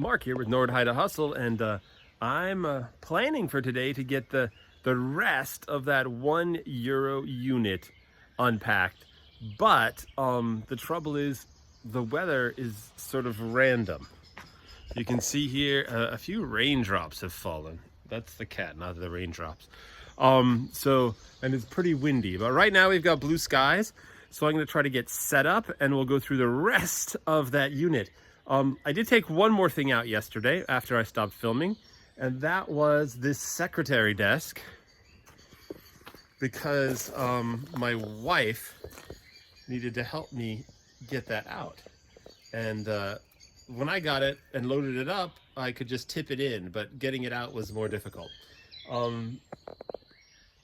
Mark here with Nordheide Hustle, and I'm planning for today to get the rest of that €1 unit unpacked. But the trouble is the weather is sort of random. You can see here a few raindrops have fallen. That's the cat, not the raindrops. And it's pretty windy, but right now we've got blue skies. So I'm going to try to get set up and we'll go through the rest of that unit. I did take one more thing out yesterday after I stopped filming, and that was this secretary desk, because my wife needed to help me get that out. And when I got it and loaded it up, I could just tip it in, but getting it out was more difficult.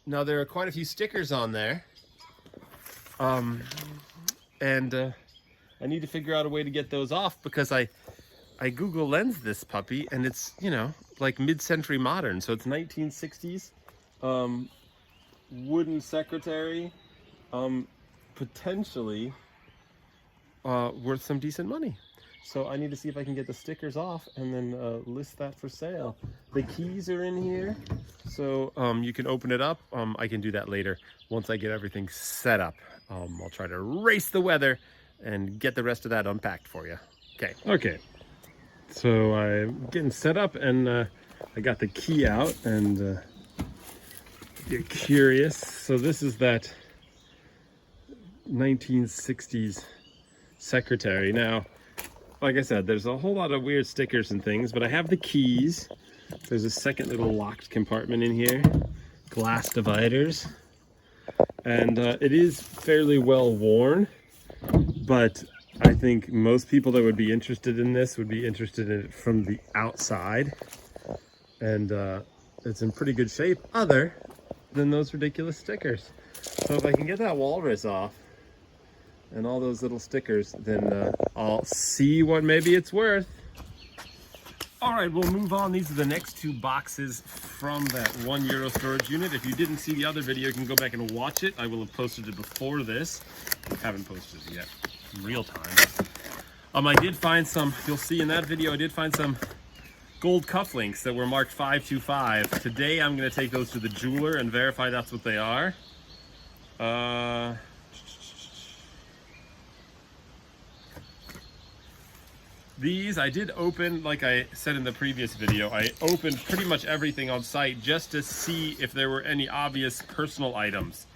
Now there are quite a few stickers on there. I need to figure out a way to get those off, because I Google Lens this puppy, and it's, you know, like mid-century modern, so it's 1960s, wooden secretary, potentially worth some decent money. So I need to see if I can get the stickers off and then list that for sale. The keys are in here, so you can open it up. I can do that later once I get everything set up. I'll try to race the weather and get the rest of that unpacked for you. Okay. So I'm getting set up, and I got the key out, and you're curious. So this is that 1960s secretary. Now, like I said, there's a whole lot of weird stickers and things, but I have the keys. There's a second little locked compartment in here, glass dividers, and it is fairly well worn, but I think most people that would be interested in this would be interested in it from the outside, and it's in pretty good shape other than those ridiculous stickers. So if I can get that walrus off and all those little stickers, then I'll see what maybe it's worth. All right, we'll move on. These are the next two boxes from that €1 storage unit. If you didn't see the other video, you can go back and watch it. I will have posted it before this. I haven't posted it yet in real time. I did find some, you'll see in that video, I did find some gold cufflinks that were marked 525. Today I'm going to take those to the jeweler and verify that's what they are. These I did open, like I said in the previous video, I opened pretty much everything on site just to see if there were any obvious personal items,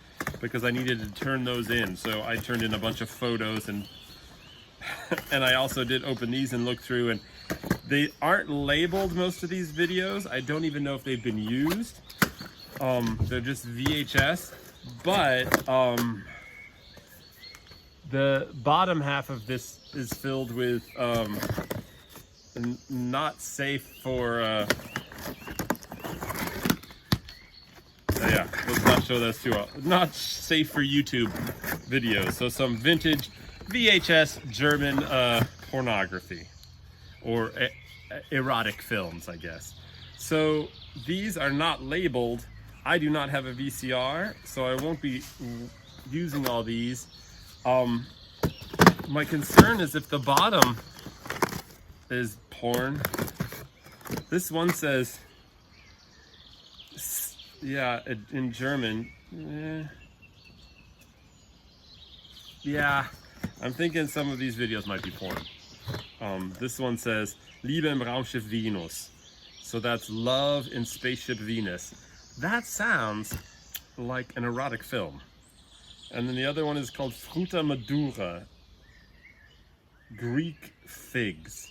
because I needed to turn those in. So I turned in a bunch of photos, and I also did open these and look through, and they aren't labeled, most of these videos. I don't even know if they've been used. They're just VHS, but the bottom half of this is filled with not safe for yeah, let's not show those too well. Not safe for YouTube videos. So some vintage VHS German pornography, or erotic films, I guess. So these are not labeled. I do not have a VCR, so I won't be using all these. My concern is if the bottom is porn. This one says, yeah, in German. Yeah, I'm thinking some of these videos might be porn. This one says, Liebe im Raumschiff Venus. So that's Love in Spaceship Venus. That sounds like an erotic film. And then the other one is called Fruta Madura, Greek figs.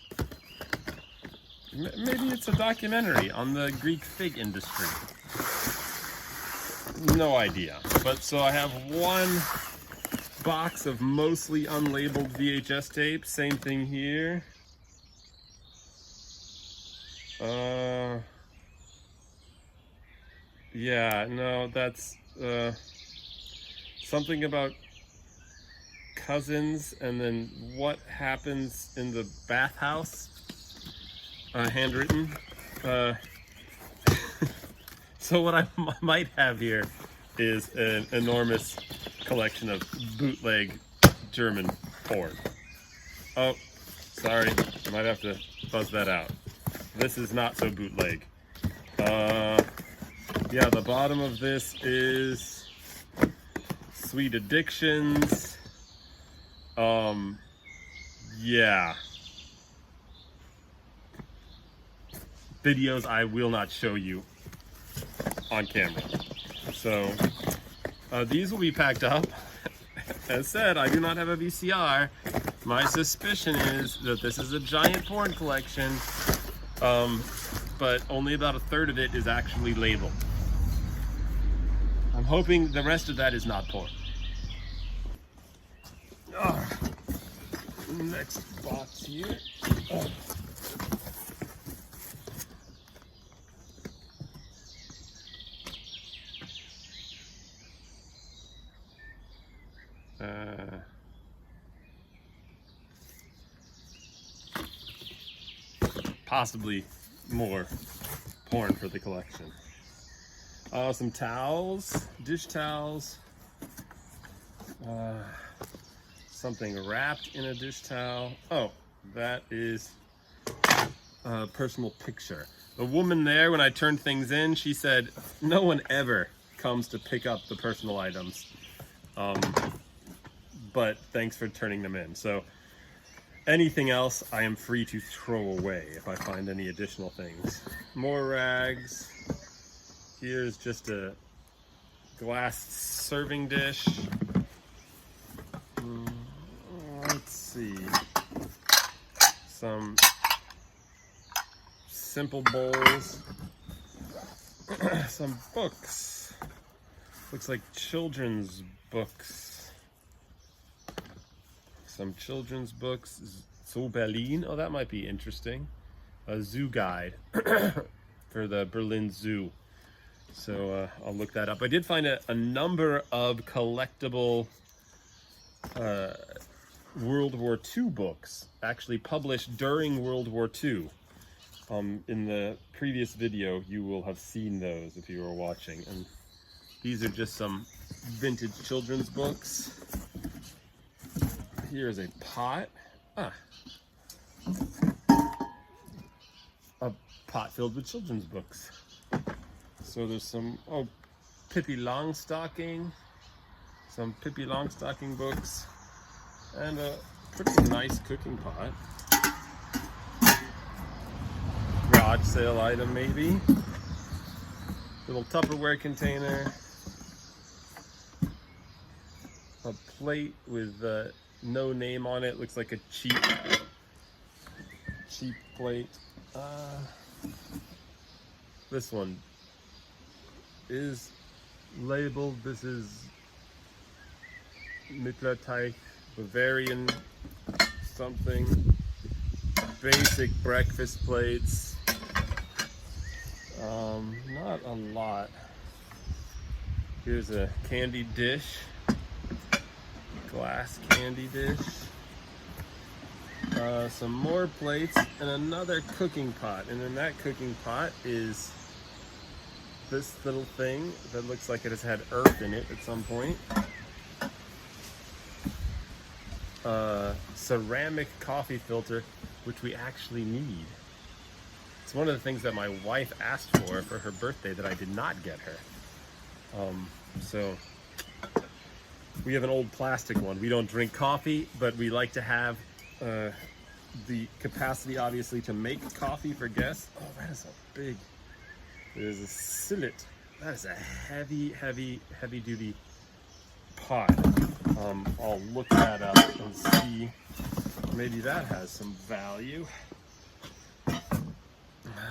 Maybe it's a documentary on the Greek fig industry. No idea. But so I have one box of mostly unlabeled VHS tape. Same thing here. Yeah, no, that's something about cousins, and then what happens in the bathhouse, handwritten. So what I might have here is an enormous collection of bootleg German porn. Oh, sorry. Might have to buzz that out. This is not so bootleg. Yeah, the bottom of this is Sweet Addictions. Yeah. Videos I will not show you on camera. So these will be packed up. As said, I do not have a VCR. My suspicion is that this is a giant porn collection, but only about a third of it is actually labeled. I'm hoping the rest of that is not porn. Next box here. Possibly more porn for the collection. Some towels, dish towels, something wrapped in a dish towel. Oh, that is a personal picture. The woman there, when I turned things in, she said, no one ever comes to pick up the personal items. But thanks for turning them in. So anything else I am free to throw away if I find any additional things. More rags. Here's just a glass serving dish. Let's see. Some simple bowls. Some books. Looks like children's books. Some children's books. Zoo Berlin. Oh, that might be interesting. A zoo guide for the Berlin Zoo. So I'll look that up. I did find a number of collectible World War II books actually published during World War II. In the previous video, you will have seen those if you were watching. And these are just some vintage children's books. Here's a pot. A pot filled with children's books. So there's some, Pippi Longstocking. Some Pippi Longstocking books. And a pretty nice cooking pot. Garage sale item maybe. Little Tupperware container. A plate with no name on it. Looks like a cheap plate. This one is labeled. This is Mittlerteich Bavarian something. Basic breakfast plates. Not a lot. Here's a candy dish. Glass candy dish. Some more plates and another cooking pot. And in that cooking pot is this little thing that looks like it has had earth in it at some point. Ceramic coffee filter, which we actually need. It's one of the things that my wife asked for her birthday that I did not get her. So we have an old plastic one. We don't drink coffee, but we like to have the capacity, obviously, to make coffee for guests. Oh, that is a big, there's a sillet. That is a heavy duty pot. I'll look that up and see. Maybe that has some value.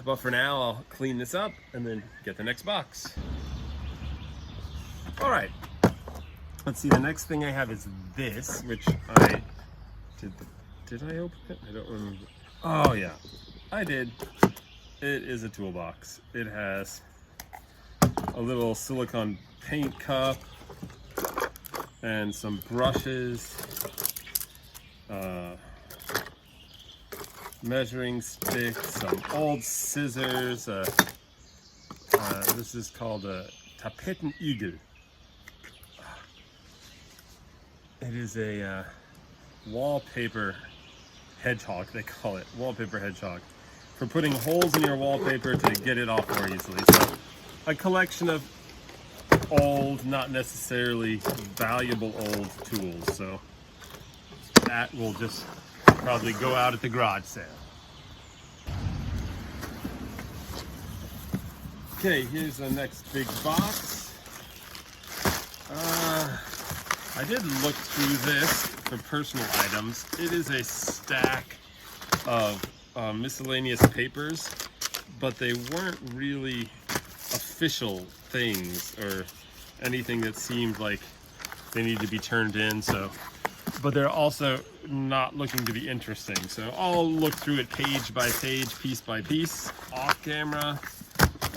But for now, I'll clean this up and then get the next box. All right. Let's see, the next thing I have is this, which I did I open it? I don't remember. Oh yeah, I did. It is a toolbox. It has a little silicone paint cup and some brushes, measuring stick, some old scissors. This is called a Tapetenigel. It is a wallpaper hedgehog, they call it, wallpaper hedgehog, for putting holes in your wallpaper to get it off more easily. So a collection of old, not necessarily valuable old tools. So that will just probably go out at the garage sale. Okay, here's the next big box. I did look through this for personal items. It is a stack of miscellaneous papers, but they weren't really official things or anything that seemed like they need to be turned in. So, but they're also not looking to be interesting. So I'll look through it page by page, piece by piece, off camera,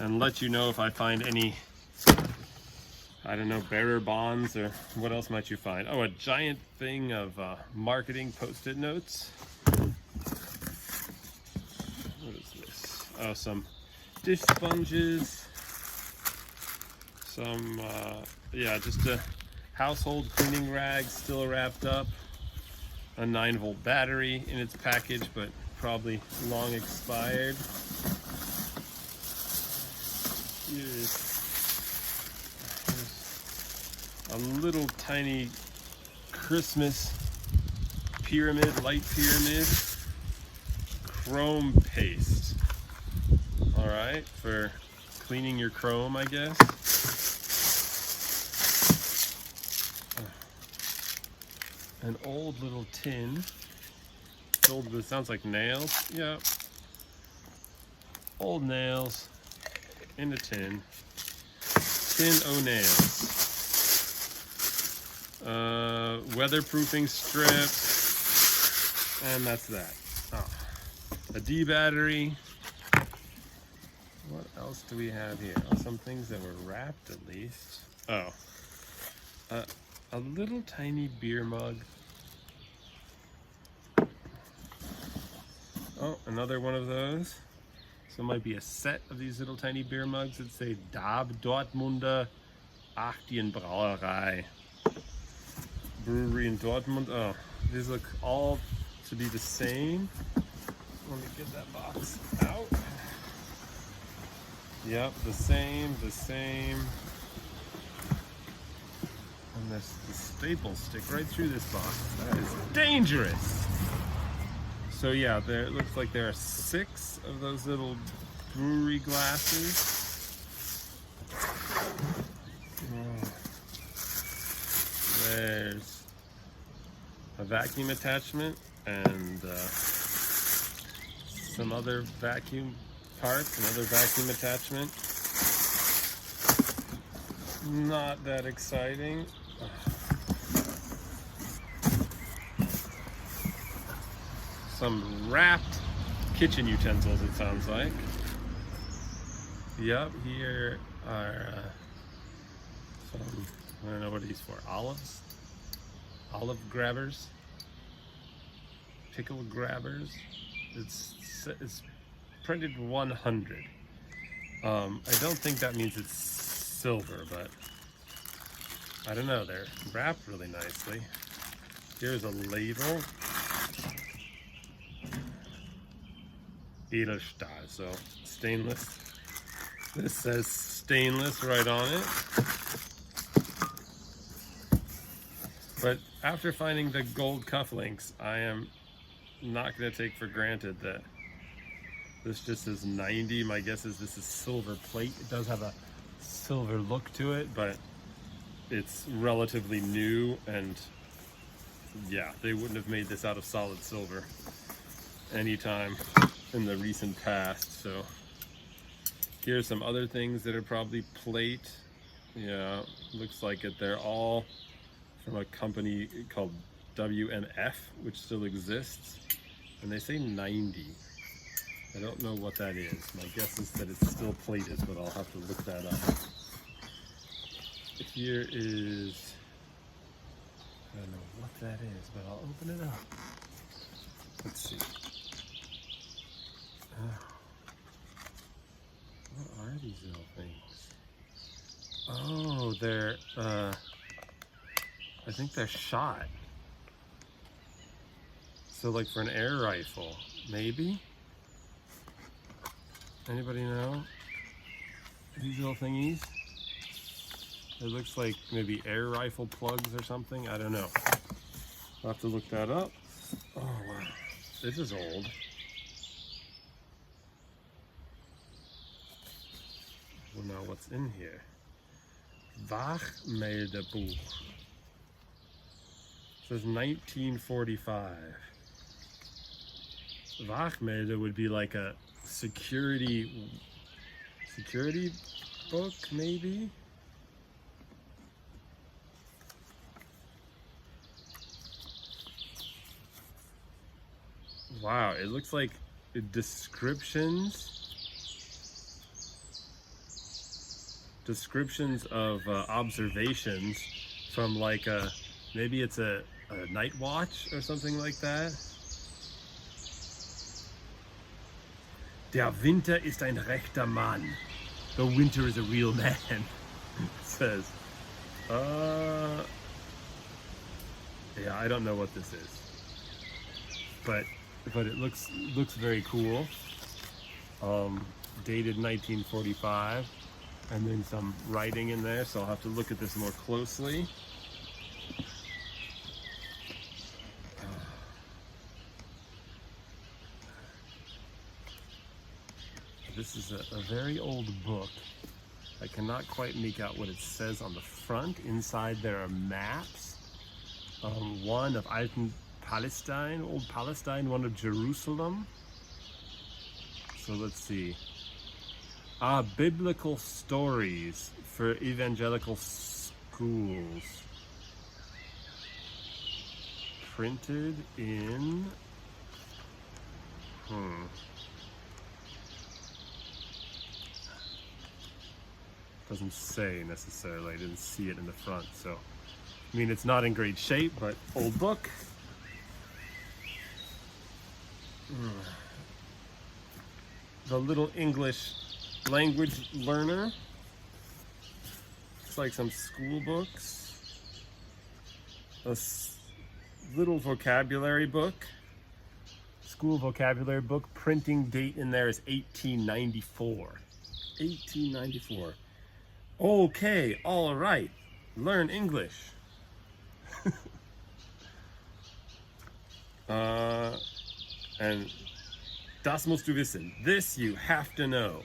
and let you know if I find any, I don't know, bearer bonds or what else might you find. Oh, a giant thing of marketing post-it notes. What is this? Oh, some dish sponges. Some, yeah, just a household cleaning rag still wrapped up. A 9-volt battery in its package, but probably long expired. Here's a little tiny Christmas pyramid, light pyramid, chrome paste. All right, for cleaning your chrome, I guess. An old little tin, filled with, sounds like nails. Yeah, old nails in a tin. Tin o' nails. Weatherproofing strips, and that's that. Oh, a D battery. What else do we have here? Oh, some things that were wrapped at least. Oh, a little tiny beer mug. Oh, another one of those. So it might be a set of these little tiny beer mugs that say Dab Dortmunder Brauerei. Brewery in Dortmund. Oh, these look all to be the same. Let me get that box out. Yep, the same. And the staples stick right through this box. That is dangerous. So yeah, there, it looks like there are 6 of those little brewery glasses. There's a vacuum attachment and some other vacuum parts, another vacuum attachment. Not that exciting. Some wrapped kitchen utensils, it sounds like. Yep, here are some, I don't know what are these for, olives? Olive grabbers? Pickle grabbers? It's printed 100. I don't think that means it's silver, but I don't know, they're wrapped really nicely. Here's a label. Edelstahl, so stainless. This says stainless right on it. But after finding the gold cufflinks, I am not going to take for granted that this just says 90. My guess is this is silver plate. It does have a silver look to it, but it's relatively new, and yeah, they wouldn't have made this out of solid silver anytime in the recent past. So here's some other things that are probably plate. Yeah, looks like it. They're all from a company called WMF, which still exists, and they say 90. I don't know what that is. My guess is that it's still plated, but I'll have to look that up. Here is, I don't know what that is, but I'll open it up. Let's see. What are these little things? Oh, they're, I think they're shot. So like for an air rifle, maybe? Anybody know? These little thingies? It looks like maybe air rifle plugs or something. I don't know. I'll have to look that up. Oh wow, this is old. Well, now what's in here? Wachmeldebuch. It says 1945. Wachmelde would be like a security book, maybe? Wow, it looks like descriptions of observations from like maybe it's a night watch or something like that. Der Winter ist ein rechter Mann. The winter is a real man. It says. Yeah, I don't know what this is, but it looks very cool. Dated 1945, and then some writing in there, so I'll have to look at this more closely. This is a very old book. I cannot quite make out what it says on the front. Inside there are maps. One of Alten Palestine, Old Palestine, one of Jerusalem. So let's see. Biblical stories for evangelical schools. Printed in... Doesn't say necessarily. I didn't see it in the front, so I mean it's not in great shape, but old book. The little English language learner. It's like some school books. A little vocabulary book. School vocabulary book. Printing date in there is 1894. 1894. Okay, all right. Learn English. And das musst du wissen. This you have to know.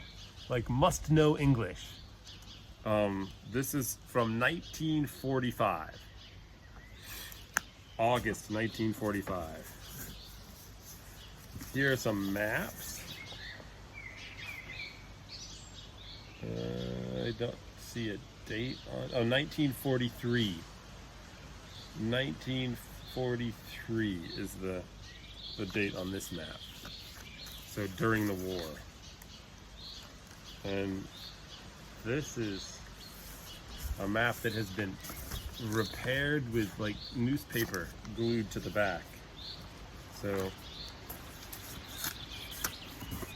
Like must know English. This is from 1945. August 1945. Here are some maps. I don't see a date on. Oh, 1943. 1943 is the date on this map. So during the war. And this is a map that has been repaired with like newspaper glued to the back. So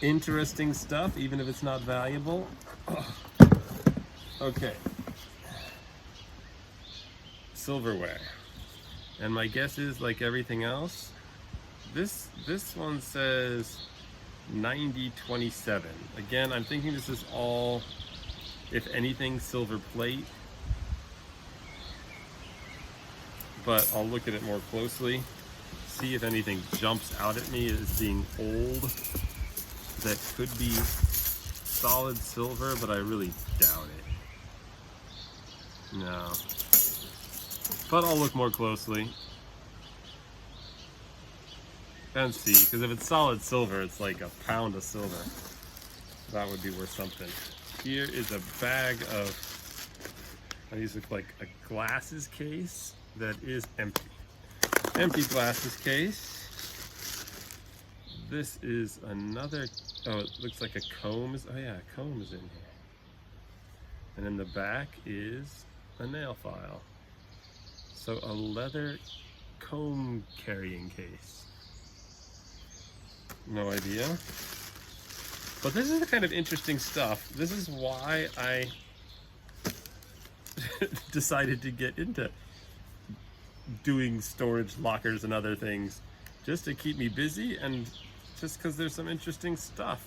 interesting stuff, even if it's not valuable. Okay. Silverware. And my guess is, like everything else, this one says 9027. Again, I'm thinking this is all, if anything, silver plate. But I'll look at it more closely, see if anything jumps out at me as being old that could be solid silver, but I really doubt it. No. But I'll look more closely and see, because if it's solid silver, it's like a pound of silver. That would be worth something. Here is a bag of, these look like a glasses case that is empty. Empty glasses case. This is another, oh, it looks like a comb. Oh yeah, a comb is in here. And in the back is a nail file. So a leather comb carrying case. No idea. But this is the kind of interesting stuff. This is why I decided to get into doing storage lockers and other things. just to keep me busy and just because there's some interesting stuff.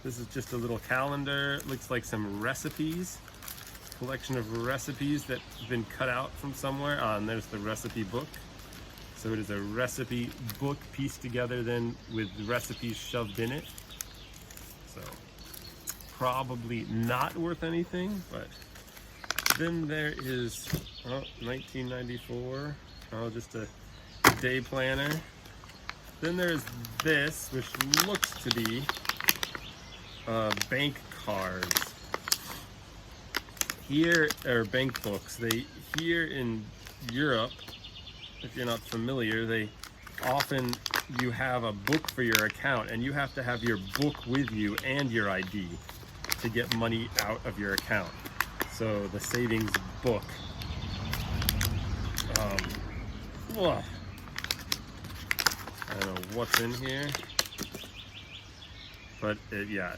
This is just a little calendar. Looks like some recipes. Collection of recipes that have been cut out from somewhere. And there's the recipe book. So it is a recipe book pieced together then with recipes shoved in it. So probably not worth anything, but then there is 1994. Just a day planner. Then there's this, which looks to be bank cards. Here are bank books. Here in Europe, if you're not familiar, you have a book for your account, and you have to have your book with you and your ID to get money out of your account. So the savings book. I don't know what's in here, but yeah,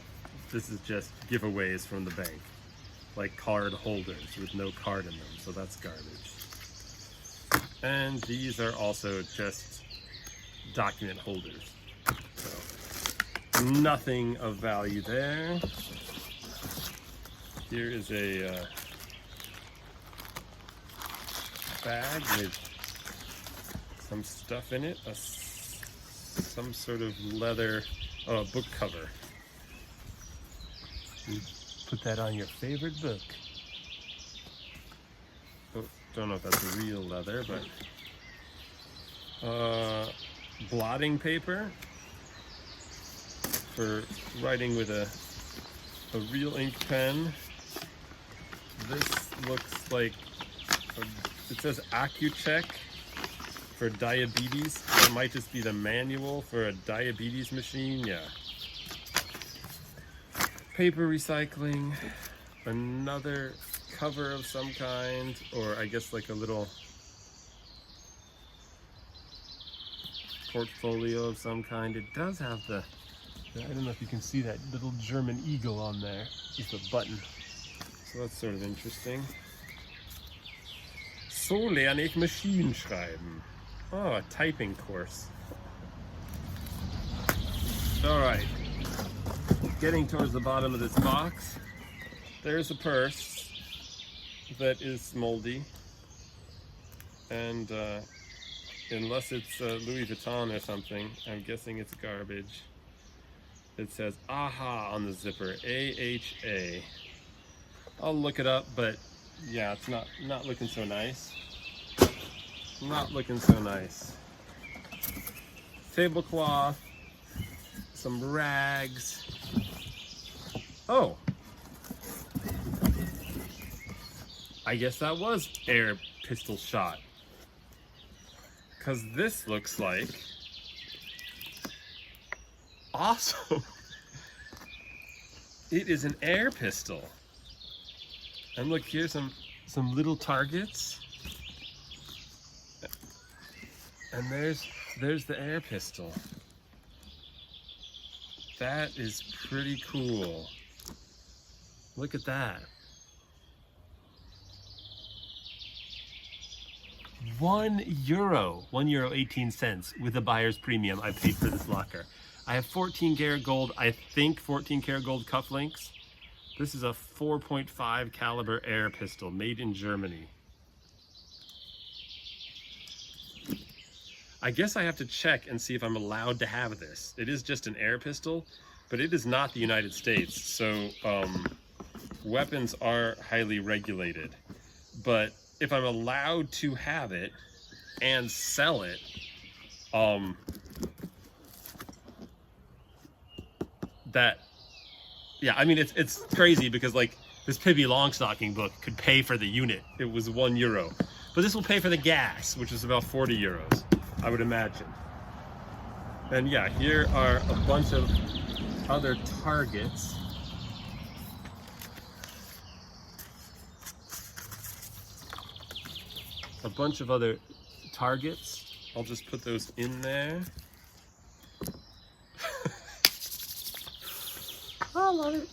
this is just giveaways from the bank, like card holders with no card in them, so that's garbage. And these are also just document holders, so nothing of value there. Here is a bag with some stuff in it, some sort of leather book cover. You put that on your favorite book. Oh, don't know if that's real leather, but blotting paper for writing with a real ink pen. This looks like it says AccuCheck for diabetes. That might just be the manual for a diabetes machine. Yeah. Paper recycling. Another cover of some kind, or I guess like a little portfolio of some kind. It does have I don't know if you can see that little German eagle on there. It's a button. So that's sort of interesting. So lerne ich Maschinen schreiben. Oh, a typing course. All right. Getting towards the bottom of this box, there's a purse that is moldy. And unless it's Louis Vuitton or something, I'm guessing it's garbage. It says AHA on the zipper, AHA. I'll look it up, but yeah, it's not looking so nice. Not looking so nice. Tablecloth, some rags. Oh, I guess that was air pistol shot. 'Cause this looks like awesome. It is an air pistol. And look, here's some little targets. And there's the air pistol. That is pretty cool. Look at that. €1, €1.18 with a buyer's premium I paid for this locker. I have 14 karat gold, I think 14 karat gold cufflinks. This is a 4.5 caliber air pistol made in Germany. I guess I have to check and see if I'm allowed to have this. It is just an air pistol, but it is not the United States. So weapons are highly regulated. But if I'm allowed to have it and sell it, yeah, I mean, it's crazy because like this Pippi Longstocking book could pay for the unit. It was €1. But this will pay for the gas, which is about 40 euros, I would imagine. And yeah, here are a bunch of other targets. A bunch of other targets. I'll just put those in there. I love it.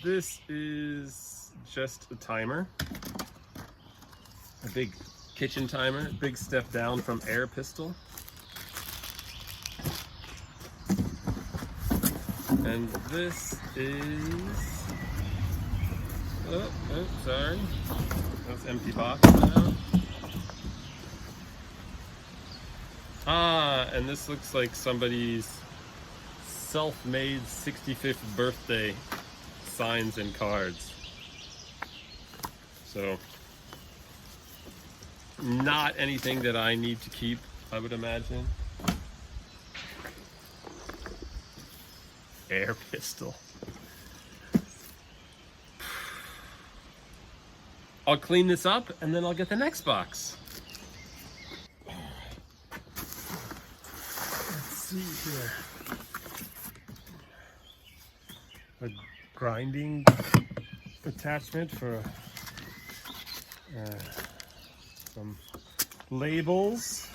This is just a timer. A big kitchen timer, big step down from air pistol. And this is, sorry, that's empty box now. Ah, and this looks like somebody's self-made 65th birthday signs and cards. So, not anything that I need to keep, I would imagine. Air pistol. I'll clean this up and then I'll get the next box. Let's see here. A grinding attachment for some labels.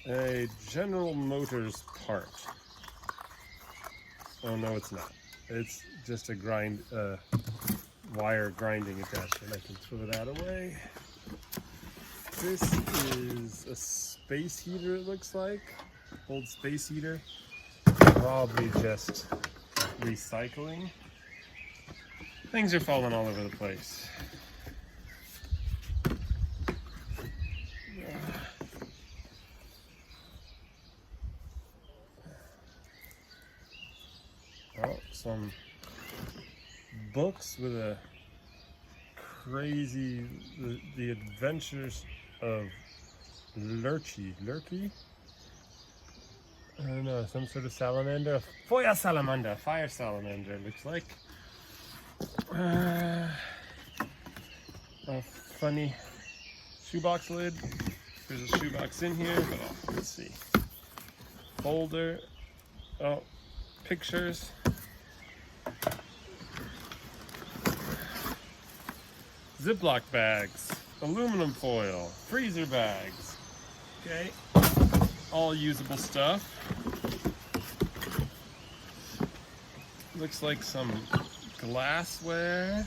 A General Motors part. Oh no, it's not. It's just a wire grinding attachment. I can throw that away. This is a space heater, it looks like. Old space heater. Probably just recycling. Things are falling all over the place. Oh, some books with a crazy, the adventures of Lurky? I don't know, some sort of salamander. Fire salamander, it looks like. A funny shoebox lid. There's a shoebox in here, but let's see. Folder. Oh, pictures. Ziploc bags, aluminum foil, freezer bags. Okay, all usable stuff. Looks like some glassware.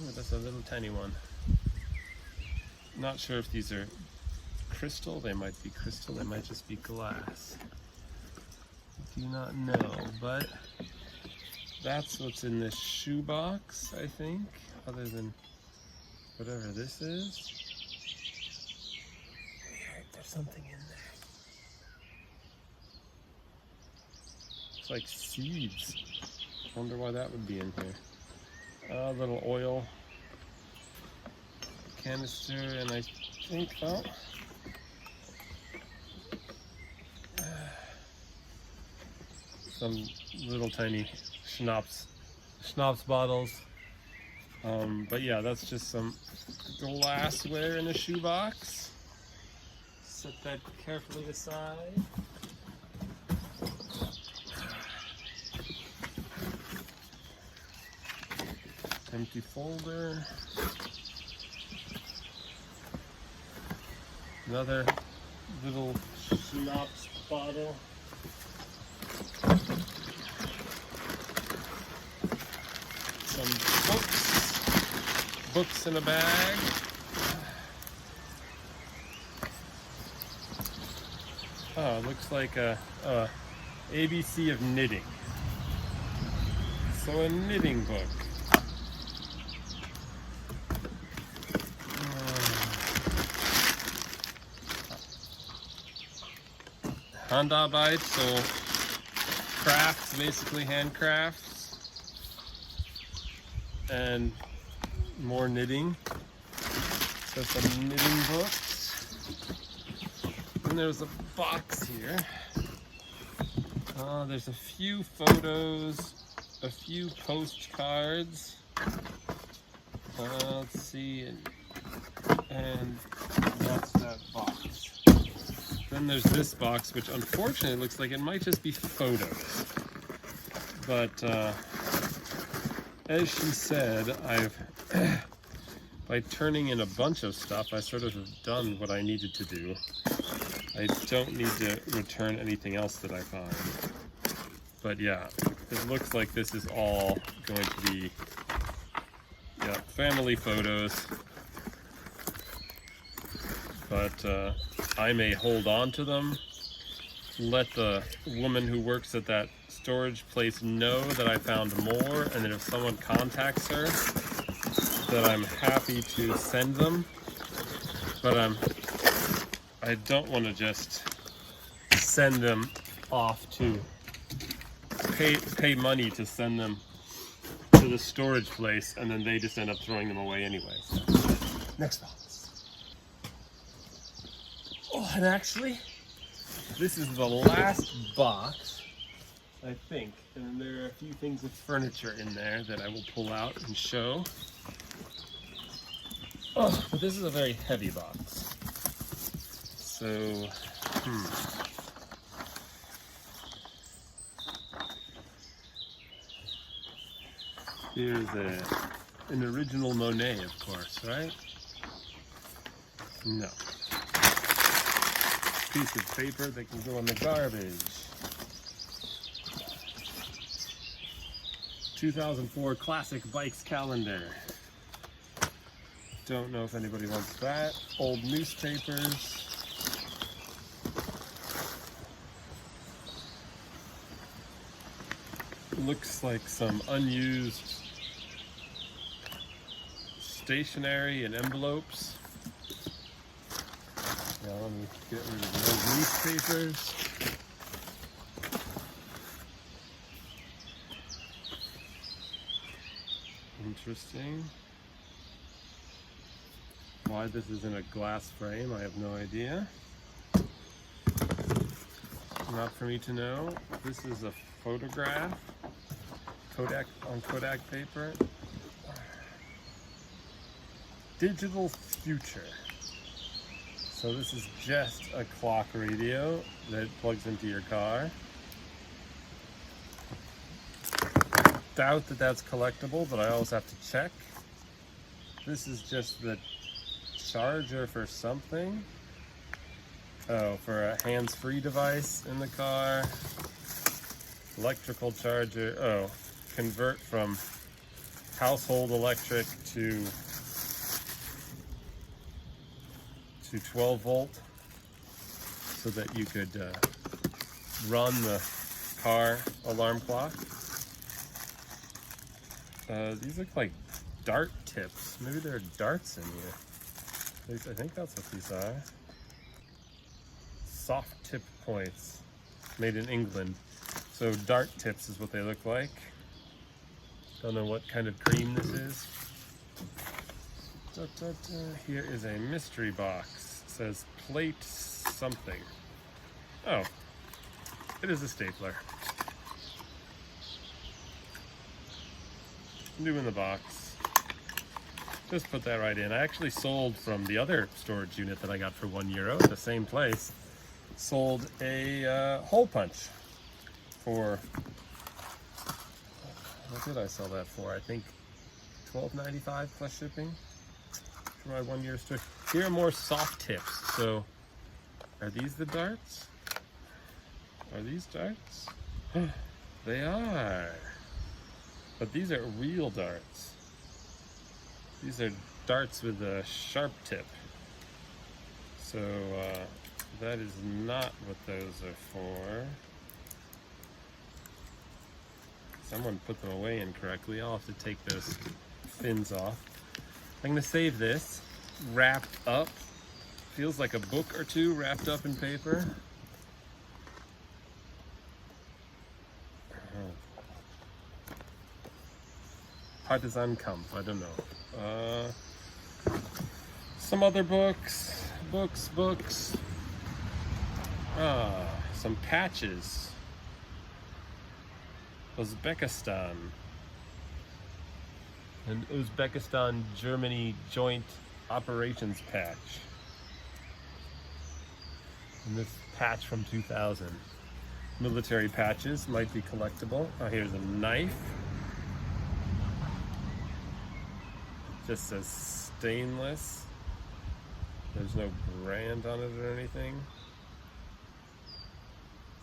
Oh, that's a little tiny one. Not sure if these are crystal. They might be crystal. They might just be glass. I do not know, but that's what's in this shoebox, I think, other than whatever this is. There's something in there. It's like seeds. I wonder why that would be in here. A little oil canister, and I think, some little tiny schnapps bottles. But yeah, that's just some glassware in a shoebox. Set that carefully aside. Empty folder. Another little schnapps bottle. Some books in a bag. Oh, it looks like a ABC of knitting. So a knitting book. Handarbeit, so crafts, basically handcrafts. And more knitting. So some knitting books. And there's a box here. There's a few photos, a few postcards. Let's see, and that's that box. Then there's this box, which unfortunately looks like it might just be photos. But as she said, by turning in a bunch of stuff, I sort of have done what I needed to do. I don't need to return anything else that I find. But yeah, it looks like this is all going to be, family photos. But I may hold on to them let the woman who works at that storage place know that I found more, and that if someone contacts her, that I'm happy to send them. But I don't want to just send them off to pay money to send them to the storage place, and then they just end up throwing them away anyway. So, next box. Oh, and actually, this is the last box, I think. And there are a few things of furniture in there that I will pull out and show. Oh, but this is a very heavy box. So, here's an original Monet, of course, right? No. Piece of paper that can go in the garbage. 2004 Classic Bikes calendar. Don't know if anybody wants that. Old newspapers. Looks like some unused stationery and envelopes. Now let me get rid of those newspapers. Interesting. Why this is in a glass frame, I have no idea. Not for me to know. This is a photograph. Kodak paper. Digital future. So this is just a clock radio that plugs into your car. Doubt that that's collectible, but I always have to check. This is just the charger for something. Oh, for a hands-free device in the car. Electrical charger. Oh, convert from household electric to 12 volt so that you could run the car alarm clock. These look like dart tips. Maybe there are darts in here. At least I think that's what these are. Soft tip points, made in England. So dart tips is what they look like. Don't know what kind of cream this is. Here is a mystery box. It says plate something. Oh, it is a stapler. New in the box. Just put that right in. I actually sold from the other storage unit that I got for €1 at the same place. Sold a hole punch for, what did I sell that for? I think $12.95 plus shipping for my 1 year storage. Here are more soft tips. So, are these the darts? Are these darts? They are. But these are real darts. These are darts with a sharp tip. So that is not what those are for. Someone put them away incorrectly. I'll have to take those fins off. I'm going to save this wrapped up. Feels like a book or two wrapped up in paper. Partisan Kampf, I don't know. Some other books. Some patches. Uzbekistan. An Uzbekistan-Germany joint operations patch. And this patch from 2000. Military patches might be collectible. Oh, here's a knife. Just says stainless. There's no brand on it or anything.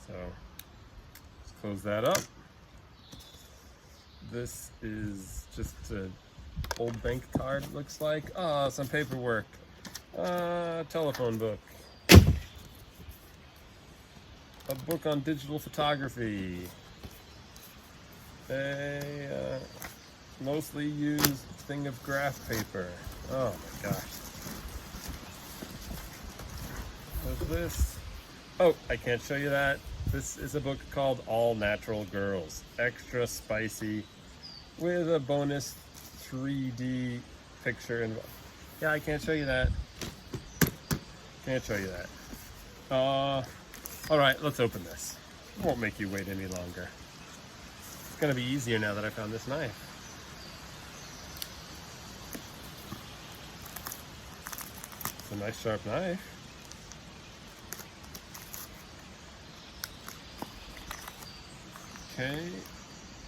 So let's close that up. This is just an old bank card, it looks like. Ah, some paperwork. Telephone book. a book on digital photography, a mostly used thing of graph paper. Oh my gosh. What's this? Oh, I can't show you that. This is a book called All Natural Girls. Extra spicy with a bonus 3D picture. And yeah, I can't show you that. Can't show you that. All right, let's open this. It won't make you wait any longer. It's gonna be easier now that I found this knife. It's a nice sharp knife. Okay,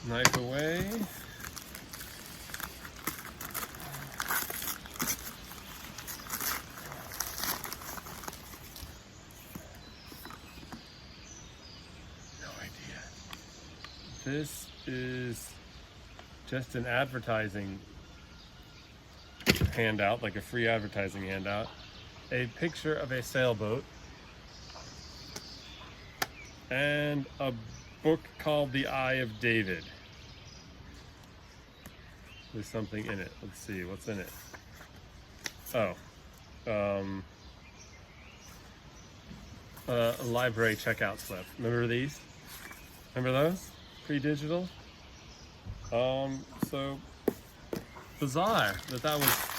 knife away. No idea. This is just an advertising handout, like a free advertising handout. A picture of a sailboat and a book called The Eye of David. There's something in it. Let's see, what's in it? Oh, a library checkout slip. Remember these? Remember those? Pre-digital? So bizarre that was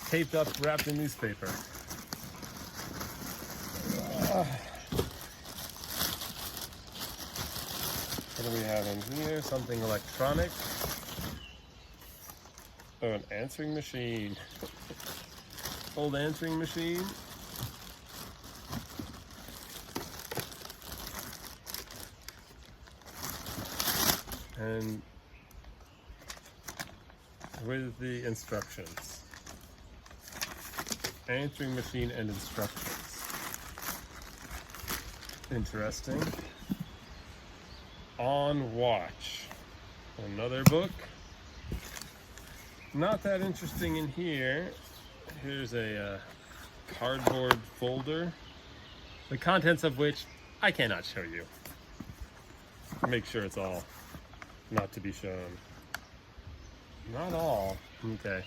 taped up, wrapped in newspaper. What do we have in here? Something electronic. Oh, an answering machine. Old answering machine. And with the instructions. Answering machine and instructions. Interesting. On Watch. Another book. Not that interesting in here. Here's a cardboard folder, the contents of which I cannot show you. Make sure it's all not to be shown. Not all. Okay.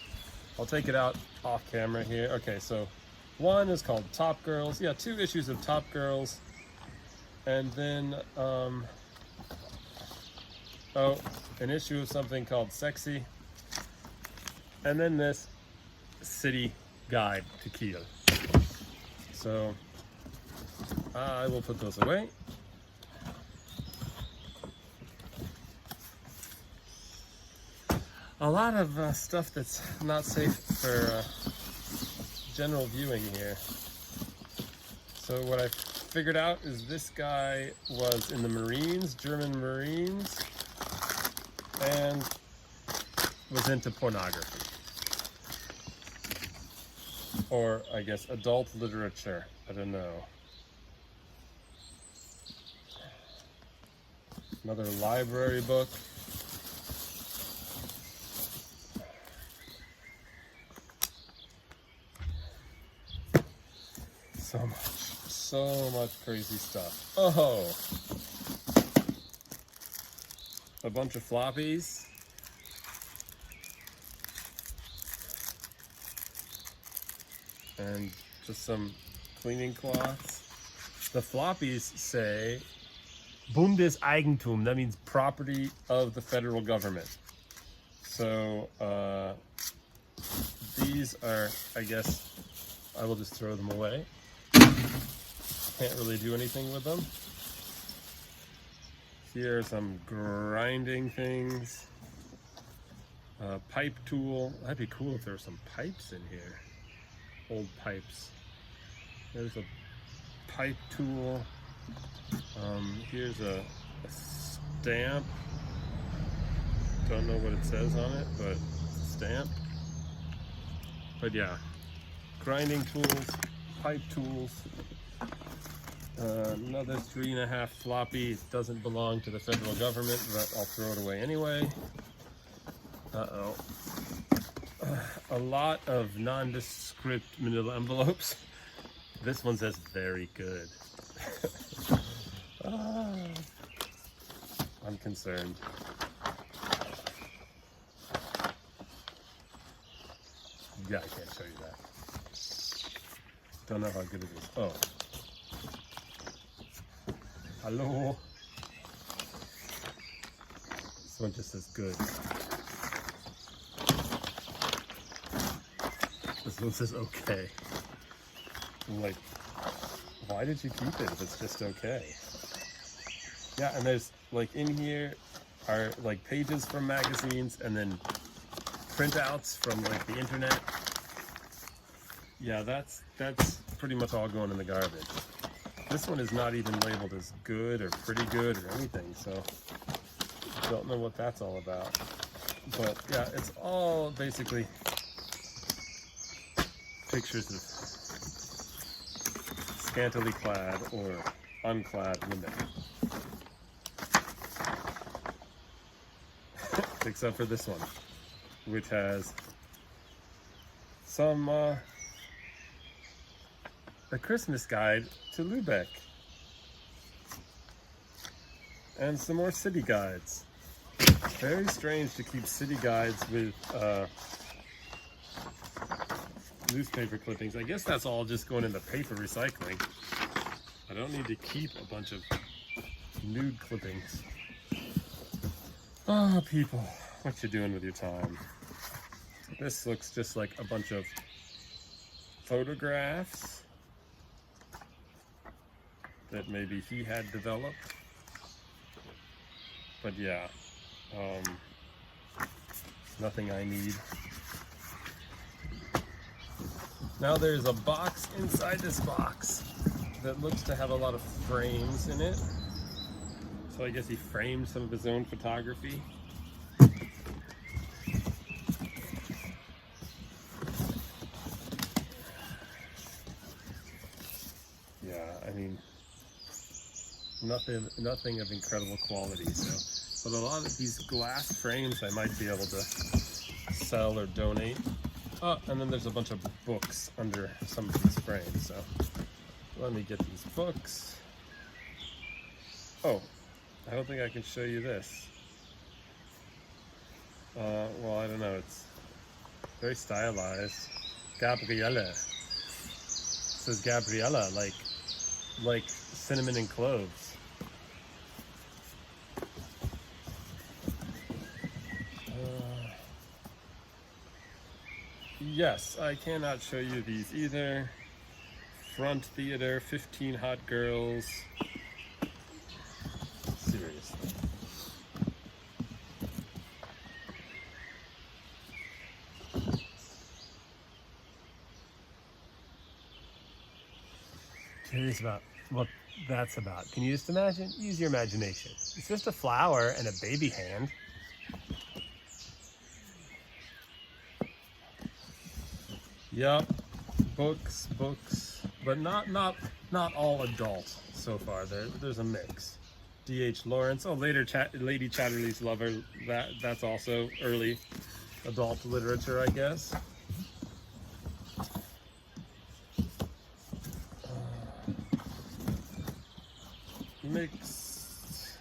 I'll take it out off camera here. Okay, so one is called Top Girls. Yeah, 2 issues of Top Girls. And then, an issue of something called Sexy. And then this City Guide to Kiel. So I will put those away. A lot of stuff that's not safe for general viewing here. So what I figured out is this guy was in the Marines, German Marines, and was into pornography. Or, I guess, adult literature. I don't know. Another library book. So much crazy stuff. Oh! A bunch of floppies. And just some cleaning cloths. The floppies say Bundeseigentum. That means property of the federal government. So these are, I guess, I will just throw them away. Can't really do anything with them. Here are some grinding things. Pipe tool. That'd be cool if there were some pipes in here. Old pipes. There's a pipe tool. Here's a stamp. Don't know what it says on it, but it's a stamp. But yeah, grinding tools, pipe tools. Another 3.5 floppy. It doesn't belong to the federal government, but I'll throw it away anyway. Uh-oh. A lot of nondescript manila envelopes. This one says very good. concerned. Yeah, I can't show you that. Don't know how good it is. Oh. Hello. This one just says good. This one says okay. I'm like, why did you keep it if it's just okay? Yeah, and there's like in here are like pages from magazines and then printouts from like the internet. Yeah, that's pretty much all going in the garbage. This one is not even labeled as good or pretty good or anything, so don't know what that's all about. But yeah, it's all basically pictures of scantily clad or unclad women. Except for this one, which has some a Christmas guide to Lubeck and some more city guides. Very strange to keep city guides with newspaper clippings. I guess that's all just going into paper recycling. I don't need to keep a bunch of nude clippings. Oh, people, what you doing with your time? This looks just like a bunch of photographs that maybe he had developed. But yeah, nothing I need. Now there's a box inside this box that looks to have a lot of frames in it. So I guess he framed some of his own photography. Yeah, I mean, nothing of incredible quality. So, but a lot of these glass frames I might be able to sell or donate. Oh, and then there's a bunch of books under some of these frames. So let me get these books. Oh, I don't think I can show you this. Well, I don't know. It's very stylized. Gabriella. It says Gabriella, like cinnamon and cloves. Yes, I cannot show you these either. Front Theater, 15 Hot Girls. Seriously. Curious about what that's about. Can you just imagine? Use your imagination. It's just a flower and a baby hand. Yup, books, but not all adult so far. There's a mix. D.H. Lawrence. Oh, later Lady Chatterley's Lover. That's also early adult literature, I guess. Mixed.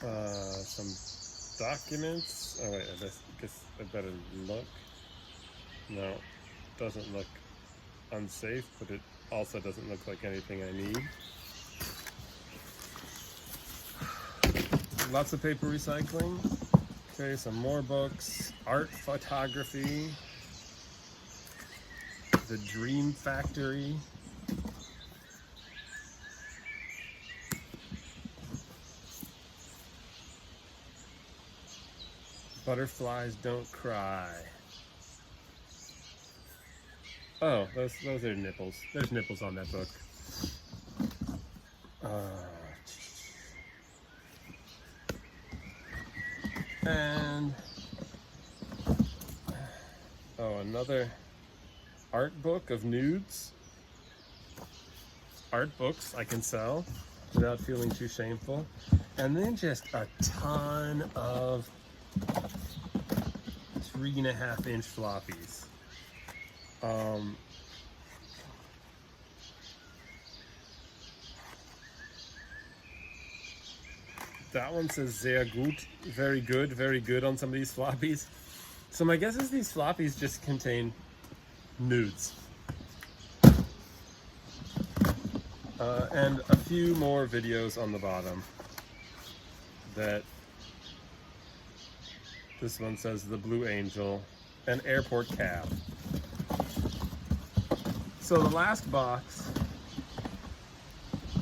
Some documents. Oh wait, I guess I better look. No, doesn't look unsafe, but it also doesn't look like anything I need. Lots of paper recycling. Okay, some more books. Art photography. The Dream Factory. Butterflies Don't Cry. Oh, those are nipples. There's nipples on that book. And another art book of nudes. Art books I can sell without feeling too shameful. And then just a ton of 3.5-inch floppies. That one says sehr gut, very good on some of these floppies. So my guess is these floppies just contain nudes. And a few more videos on the bottom. That this one says the Blue Angel, an airport cab. So the last box,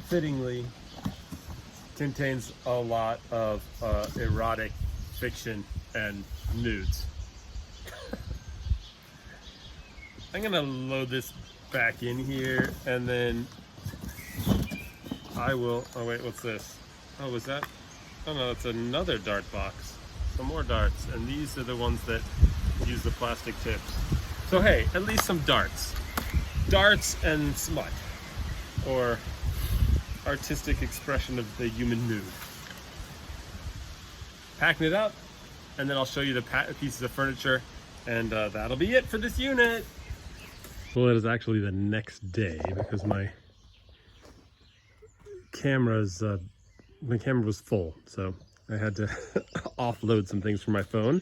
fittingly, contains a lot of erotic fiction and nudes. I'm gonna load this back in here, and then I will, oh wait, what's this? Oh, was that? Oh no, it's another dart box. Some more darts, and these are the ones that use the plastic tips. So hey, at least some darts. Darts and smut, or artistic expression of the human nude. Packing it up, and then I'll show you the pieces of furniture, and that'll be it for this unit. Well, it is actually the next day because my camera was full, so I had to offload some things from my phone.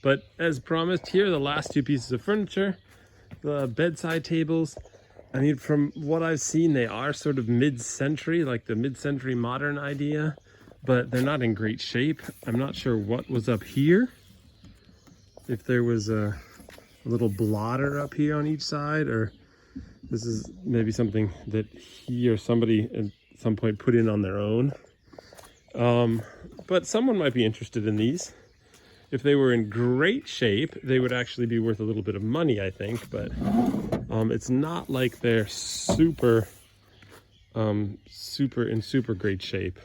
But as promised, here are the last two pieces of furniture, the bedside tables. I mean, from what I've seen, they are sort of mid-century, like the mid-century modern idea, but they're not in great shape. I'm not sure what was up here. If there was a little blotter up here on each side, or this is maybe something that he or somebody at some point put in on their own. But someone might be interested in these. If they were in great shape, they would actually be worth a little bit of money, I think, but it's not like they're super great shape.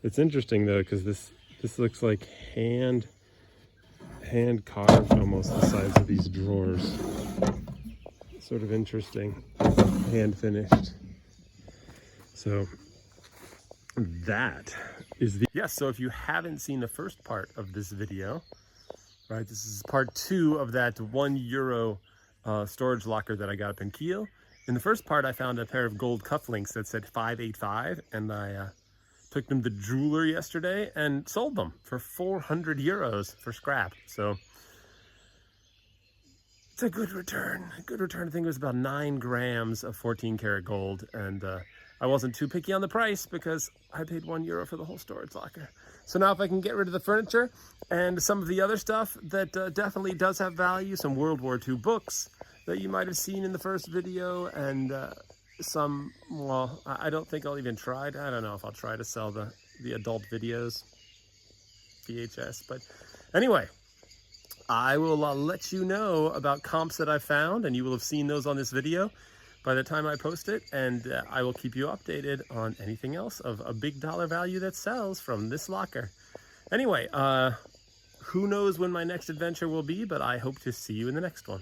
It's interesting though, because this looks like hand carved almost, the sides of these drawers. Sort of interesting, hand finished. So that is the, yes, so if you haven't seen the first part of this video, right, this is part 2 of that €1 storage locker that I got up in Kiel. In the first part, I found a pair of gold cufflinks that said 585, and I took them to the jeweler yesterday and sold them for €400 for scrap. So it's a good return. A good return. I think it was about 9 grams of 14 karat gold, and I wasn't too picky on the price because I paid €1 for the whole storage locker. So now if I can get rid of the furniture and some of the other stuff that definitely does have value, some World War II books that you might have seen in the first video, and some, well, I don't think I'll even try. I don't know if I'll try to sell the adult videos, VHS. But anyway, I will let you know about comps that I found, and you will have seen those on this video by the time I post it, and I will keep you updated on anything else of a big dollar value that sells from this locker. Anyway, who knows when my next adventure will be, but I hope to see you in the next one.